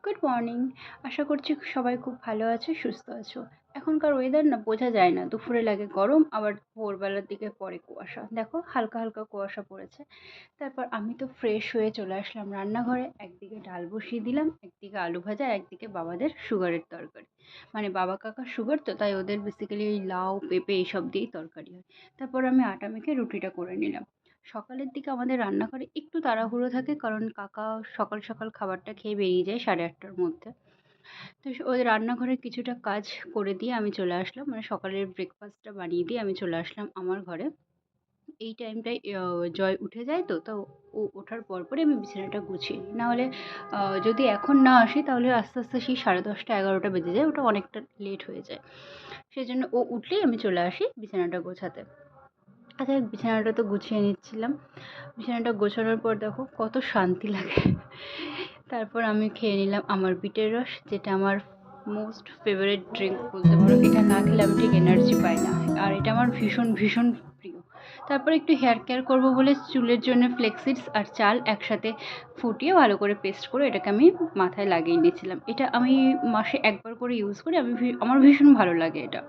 Good morning. আশা করছি সবাই খুব ভালো আছো, সুস্থ আছো। এখনকার ওয়েদার না বোঝা যায় না। দুপুরে লাগে গরম, আবার ভোরবেলার দিকে পড়ে কুয়াশা। দেখো হালকা, হালকা কুয়াশা পড়েছে। তারপর আমি তো ফ্রেশ হয়ে চলে আসলাম রান্নাঘরে। একদিকে ডাল বসিয়ে দিলাম, একদিকে আলু ভাজা, আর একদিকে বাবাদের সুগারের তরকারি। মানে বাবা কাকার সুগার তো, তাই ওদের বেসিক্যালি এই লাউ, পেঁপে এইসব দিয়েই তরকারি হয়। তারপর আমি আটা মেখে রুটিটা করে নিলাম। সকালের দিকে আমাদের রান্নাঘরে একটু তাড়াহুড়ো থাকে, কারণ কাকা সকাল সকাল খাবারটা খেয়ে বেরিয়ে যায় 8:30টার মধ্যে। তো ওই রান্নাঘরের কিছুটা কাজ করে দিয়ে আমি চলে আসলাম, মানে সকালের ব্রেকফাস্টটা বানিয়ে দিয়ে আমি চলে আসলাম আমার ঘরে। এই টাইমটায় জয় উঠে যায়, তো ও ওঠার পরপরই আমি বিছানাটা গুছিয়ে নিই। নাহলে যদি এখন না আসি তাহলে আস্তে আস্তে সেই 10:30 11টা বেজে যায়, ওটা অনেকটা লেট হয়ে যায়। সেজন্য ও উঠলেই আমি চলে আসি বিছানাটা গোছাতে। আচ্ছা, বিছানাটা তো গুছিয়ে নিচ্ছিলাম। বিছানাটা গোছানোর পর দেখো কত শান্তি লাগে। তারপর আমি খেয়ে নিলাম আমার বিটের রস, যেটা আমার মোস্ট ফেভারিট ড্রিঙ্ক বলতে পারো। এটা না খেলে আমি ঠিক এনার্জি পাই না, আর এটা আমার ভীষণ ভীষণ প্রিয়। তারপর একটু হেয়ার কেয়ার করবো বলে চুলের জন্য ফ্লেক্সিডস আর চাল একসাথে ফুটিয়ে ভালো করে পেস্ট করে এটাকে আমি মাথায় লাগিয়ে নিয়েছিলাম। এটা আমি মাসে একবার করে ইউজ করি। আমার ভীষণ ভালো লাগে এটা।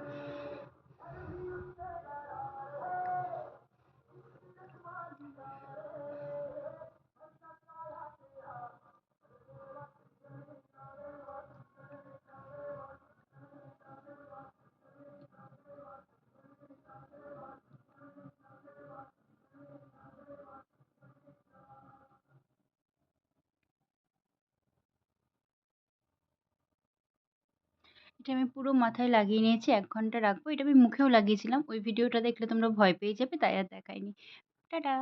এটা আমি পুরো মাথায় লাগিয়ে নিয়েছি, 1 ঘন্টা রাখবো। এটা আমি মুখেও লাগিয়েছিলাম, ওই ভিডিওটা দেখলে তোমরা ভয় পেয়ে যাবে, তাই আর দেখাইনি। টাটা।